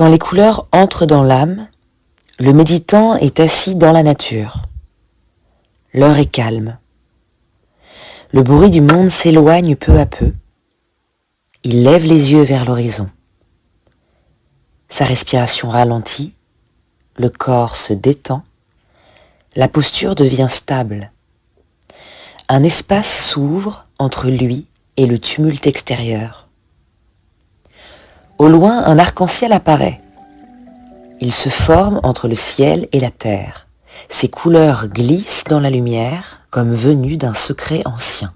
Quand les couleurs entrent dans l'âme, le méditant est assis dans la nature. L'heure est calme. Le bruit du monde s'éloigne peu à peu. Il lève les yeux vers l'horizon. Sa respiration ralentit, le corps se détend, la posture devient stable. Un espace s'ouvre entre lui et le tumulte extérieur. Au loin, un arc-en-ciel apparaît. Il se forme entre le ciel et la terre. Ses couleurs glissent dans la lumière comme venues d'un secret ancien.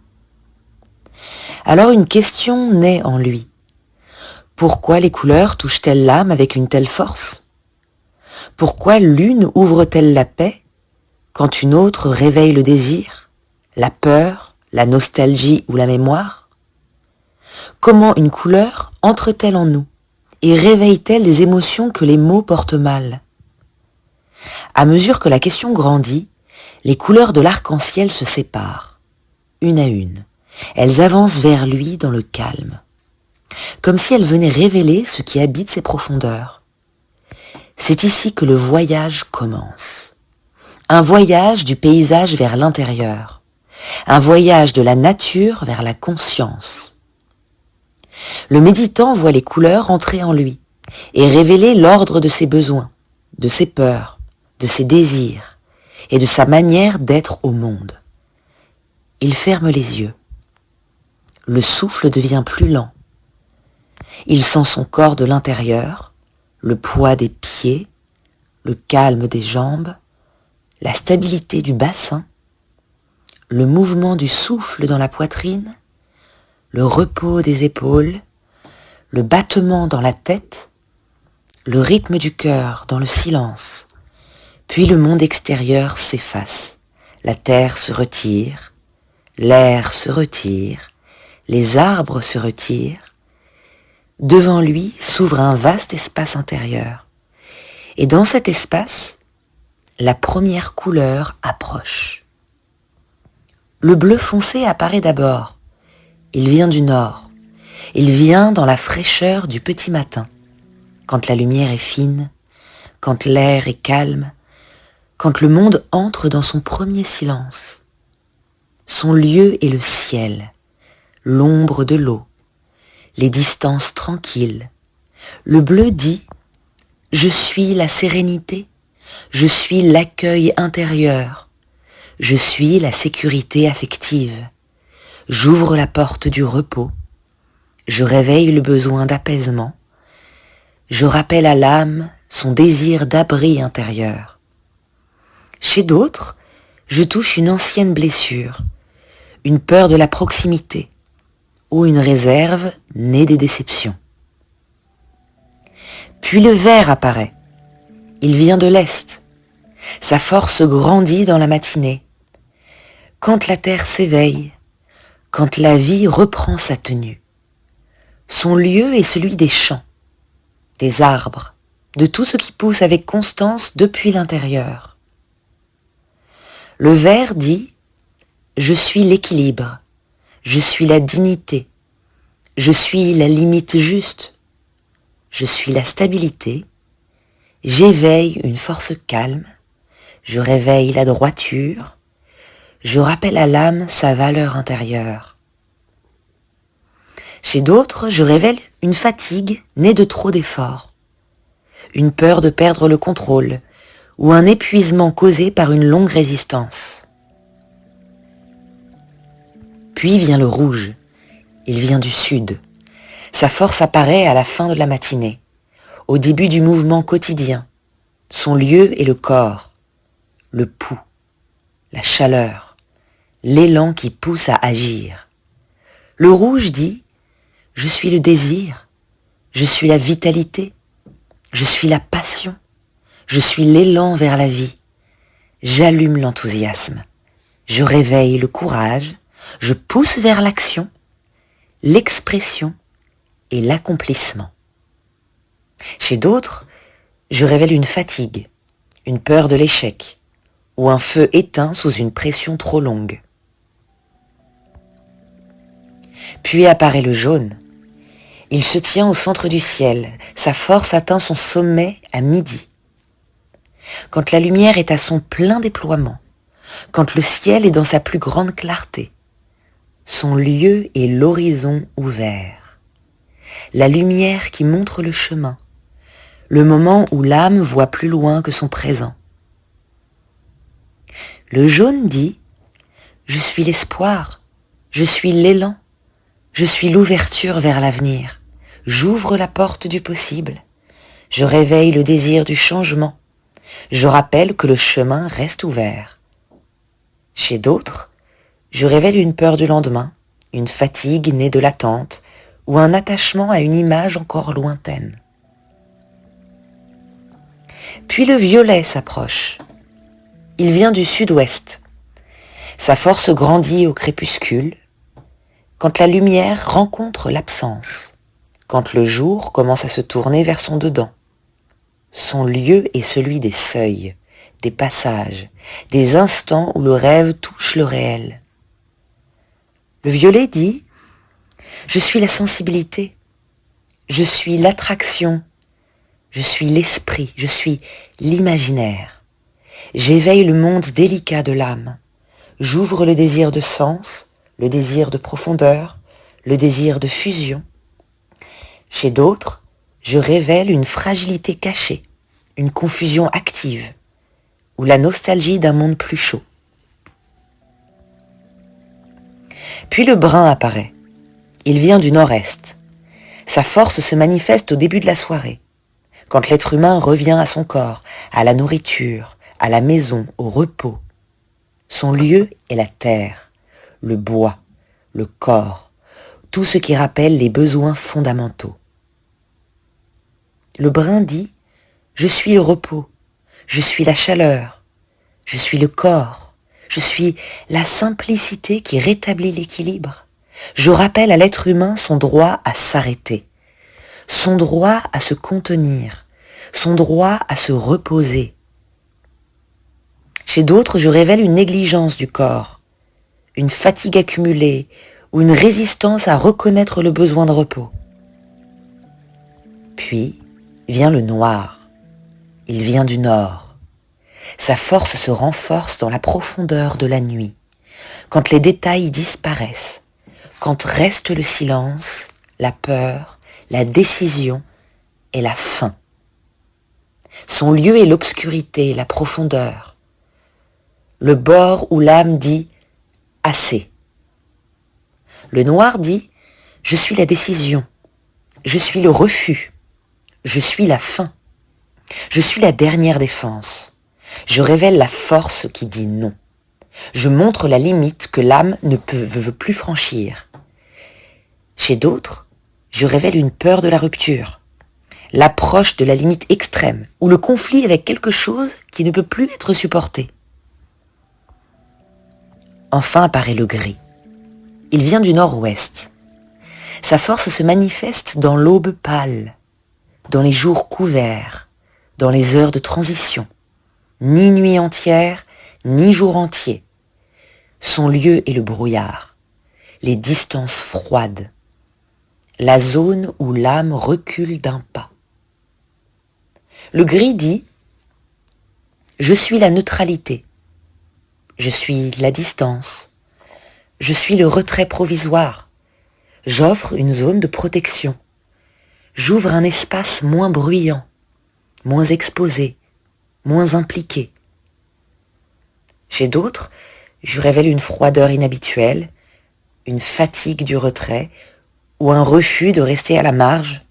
Alors une question naît en lui. Pourquoi les couleurs touchent-elles l'âme avec une telle force ? Pourquoi l'une ouvre-t-elle la paix quand une autre réveille le désir, la peur, la nostalgie ou la mémoire ? Comment une couleur entre-t-elle en nous et réveille-t-elle des émotions que les mots portent mal ? À mesure que la question grandit, les couleurs de l'arc-en-ciel se séparent, une à une. Elles avancent vers lui dans le calme, comme si elles venaient révéler ce qui habite ses profondeurs. C'est ici que le voyage commence. Un voyage du paysage vers l'intérieur, un voyage de la nature vers la conscience. Le méditant voit les couleurs entrer en lui et révéler l'ordre de ses besoins, de ses peurs, de ses désirs et de sa manière d'être au monde. Il ferme les yeux. Le souffle devient plus lent. Il sent son corps de l'intérieur, le poids des pieds, le calme des jambes, la stabilité du bassin, le mouvement du souffle dans la poitrine, le repos des épaules, le battement dans la tête, le rythme du cœur dans le silence. Puis le monde extérieur s'efface, la terre se retire, l'air se retire, les arbres se retirent. Devant lui s'ouvre un vaste espace intérieur. Et dans cet espace, la première couleur approche. Le bleu foncé apparaît d'abord. Il vient du nord. Il vient dans la fraîcheur du petit matin, quand la lumière est fine, quand l'air est calme, quand le monde entre dans son premier silence. Son lieu est le ciel, l'ombre de l'eau, les distances tranquilles. Le bleu dit « Je suis la sérénité, je suis l'accueil intérieur, je suis la sécurité affective, j'ouvre la porte du repos, je réveille le besoin d'apaisement, je rappelle à l'âme son désir d'abri intérieur. Chez d'autres, je touche une ancienne blessure, une peur de la proximité, ou une réserve née des déceptions. Puis le vert apparaît. Il vient de l'Est. Sa force grandit dans la matinée. Quand la terre s'éveille, quand la vie reprend sa tenue. Son lieu est celui des champs, des arbres, de tout ce qui pousse avec constance depuis l'intérieur. Le vert dit « Je suis l'équilibre. Je suis la dignité, je suis la limite juste, je suis la stabilité, j'éveille une force calme, je réveille la droiture, je rappelle à l'âme sa valeur intérieure. Chez d'autres, je révèle une fatigue née de trop d'efforts, une peur de perdre le contrôle ou un épuisement causé par une longue résistance. Puis vient le rouge, il vient du sud. Sa force apparaît à la fin de la matinée, au début du mouvement quotidien. Son lieu est le corps, le pouls, la chaleur, l'élan qui pousse à agir. Le rouge dit « Je suis le désir, je suis la vitalité, je suis la passion, je suis l'élan vers la vie. J'allume l'enthousiasme, je réveille le courage, je pousse vers l'action, l'expression et l'accomplissement. » Chez d'autres, je révèle une fatigue, une peur de l'échec ou un feu éteint sous une pression trop longue. Puis apparaît le jaune. Il se tient au centre du ciel, sa force atteint son sommet à midi. Quand la lumière est à son plein déploiement, quand le ciel est dans sa plus grande clarté, son lieu est l'horizon ouvert, la lumière qui montre le chemin, le moment où l'âme voit plus loin que son présent. Le jaune dit « Je suis l'espoir, je suis l'élan, je suis l'ouverture vers l'avenir, j'ouvre la porte du possible, je réveille le désir du changement, je rappelle que le chemin reste ouvert. » Chez d'autres, je révèle une peur du lendemain, une fatigue née de l'attente ou un attachement à une image encore lointaine. Puis le violet s'approche. Il vient du sud-ouest. Sa force grandit au crépuscule, quand la lumière rencontre l'absence, quand le jour commence à se tourner vers son dedans. Son lieu est celui des seuils, des passages, des instants où le rêve touche le réel. Le violet dit « Je suis la sensibilité, je suis l'attraction, je suis l'esprit, je suis l'imaginaire. J'éveille le monde délicat de l'âme. J'ouvre le désir de sens, le désir de profondeur, le désir de fusion. Chez d'autres, je révèle une fragilité cachée, une confusion active, ou la nostalgie d'un monde plus chaud. » Puis le brun apparaît. Il vient du nord-est. Sa force se manifeste au début de la soirée, quand l'être humain revient à son corps, à la nourriture, à la maison, au repos. Son lieu est la terre, le bois, le corps, tout ce qui rappelle les besoins fondamentaux. Le brun dit « Je suis le repos, je suis la chaleur, je suis le corps, je suis la simplicité qui rétablit l'équilibre. Je rappelle à l'être humain son droit à s'arrêter, son droit à se contenir, son droit à se reposer. » Chez d'autres, je révèle une négligence du corps, une fatigue accumulée ou une résistance à reconnaître le besoin de repos. Puis vient le noir. Il vient du nord. Sa force se renforce dans la profondeur de la nuit, quand les détails disparaissent, quand reste le silence, la peur, la décision et la faim. Son lieu est l'obscurité, la profondeur, le bord où l'âme dit « assez ». Le noir dit « Je suis la décision, je suis le refus, je suis la fin, je suis la dernière défense. Je révèle la force qui dit non. Je montre la limite que l'âme ne veut plus franchir. » Chez d'autres, je révèle une peur de la rupture, l'approche de la limite extrême ou le conflit avec quelque chose qui ne peut plus être supporté. Enfin apparaît le gris. Il vient du nord-ouest. Sa force se manifeste dans l'aube pâle, dans les jours couverts, dans les heures de transition. Ni nuit entière, ni jour entier. Son lieu est le brouillard, les distances froides, la zone où l'âme recule d'un pas. Le gris dit « Je suis la neutralité, je suis la distance, je suis le retrait provisoire, j'offre une zone de protection, j'ouvre un espace moins bruyant, moins exposé, moins impliqué. » Chez d'autres, je révèle une froideur inhabituelle, une fatigue du retrait ou un refus de rester à la marge.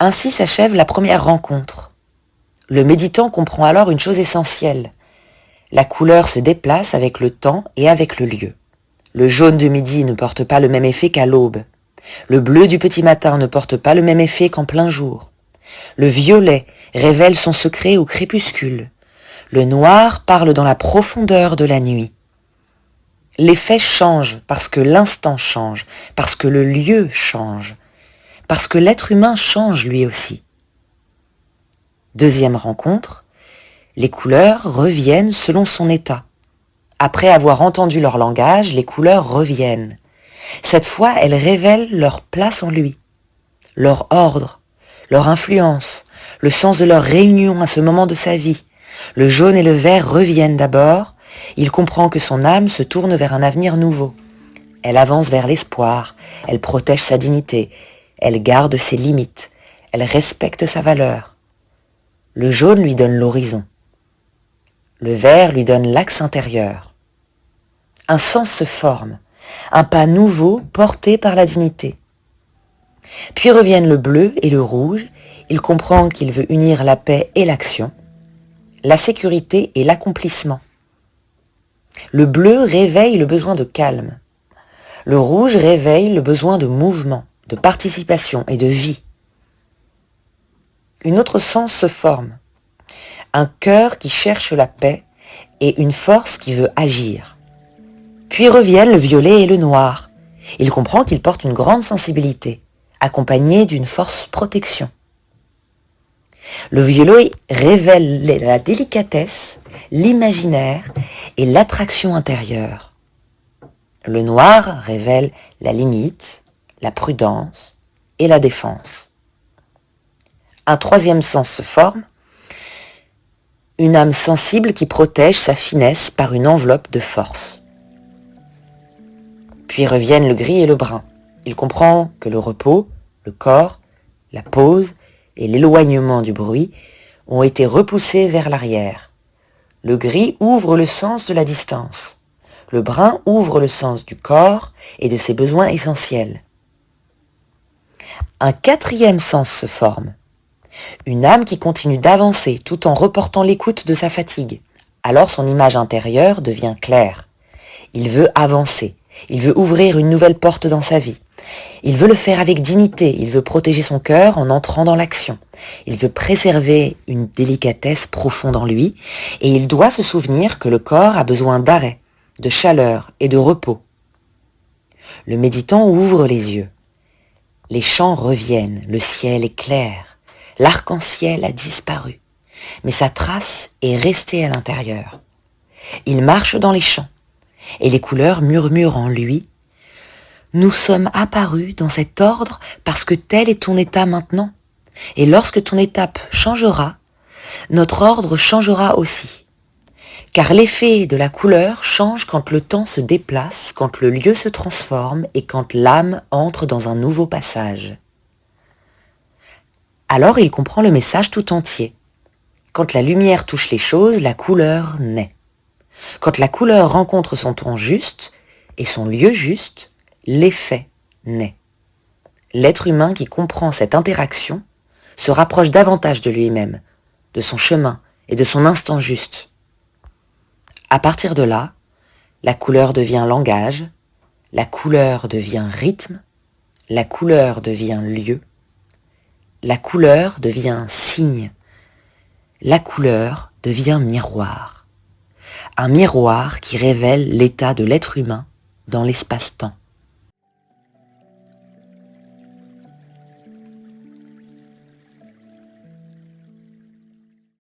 Ainsi s'achève la première rencontre. Le méditant comprend alors une chose essentielle. La couleur se déplace avec le temps et avec le lieu. Le jaune du midi ne porte pas le même effet qu'à l'aube. Le bleu du petit matin ne porte pas le même effet qu'en plein jour. Le violet révèle son secret au crépuscule. Le noir parle dans la profondeur de la nuit. L'effet change parce que l'instant change, parce que le lieu change, parce que l'être humain change lui aussi. Deuxième rencontre, les couleurs reviennent selon son état. Après avoir entendu leur langage, les couleurs reviennent. Cette fois, elles révèlent leur place en lui, leur ordre, leur influence, le sens de leur réunion à ce moment de sa vie. Le jaune et le vert reviennent d'abord. Il comprend que son âme se tourne vers un avenir nouveau. Elle avance vers l'espoir, elle protège sa dignité, elle garde ses limites, elle respecte sa valeur. Le jaune lui donne l'horizon. Le vert lui donne l'axe intérieur. Un sens se forme, un pas nouveau porté par la dignité. Puis reviennent le bleu et le rouge. Il comprend qu'il veut unir la paix et l'action, la sécurité et l'accomplissement. Le bleu réveille le besoin de calme. Le rouge réveille le besoin de mouvement, de participation et de vie. Une autre sens se forme. Un cœur qui cherche la paix et une force qui veut agir. Puis reviennent le violet et le noir. Il comprend qu'il porte une grande sensibilité, accompagnée d'une force protection. Le violet révèle la délicatesse, l'imaginaire et l'attraction intérieure. Le noir révèle la limite, la prudence et la défense. Un troisième sens se forme, une âme sensible qui protège sa finesse par une enveloppe de force. Puis reviennent le gris et le brun. Il comprend que le repos, le corps, la pause et l'éloignement du bruit ont été repoussés vers l'arrière. Le gris ouvre le sens de la distance. Le brun ouvre le sens du corps et de ses besoins essentiels. Un quatrième sens se forme. Une âme qui continue d'avancer tout en reportant l'écoute de sa fatigue. Alors son image intérieure devient claire. Il veut avancer. Il veut ouvrir une nouvelle porte dans sa vie. Il veut le faire avec dignité. Il veut protéger son cœur en entrant dans l'action. Il veut préserver une délicatesse profonde en lui. Et il doit se souvenir que le corps a besoin d'arrêt, de chaleur et de repos. Le méditant ouvre les yeux. Les chants reviennent, le ciel est clair, l'arc-en-ciel a disparu, mais sa trace est restée à l'intérieur. Il marche dans les champs, et les couleurs murmurent en lui. Nous sommes apparus dans cet ordre parce que tel est ton état maintenant, et lorsque ton étape changera, notre ordre changera aussi. Car l'effet de la couleur change quand le temps se déplace, quand le lieu se transforme et quand l'âme entre dans un nouveau passage. Alors il comprend le message tout entier. Quand la lumière touche les choses, la couleur naît. Quand la couleur rencontre son ton juste et son lieu juste, l'effet naît. L'être humain qui comprend cette interaction se rapproche davantage de lui-même, de son chemin et de son instant juste. À partir de là, la couleur devient langage, la couleur devient rythme, la couleur devient lieu, la couleur devient signe, la couleur devient miroir. Un miroir qui révèle l'état de l'être humain dans l'espace-temps.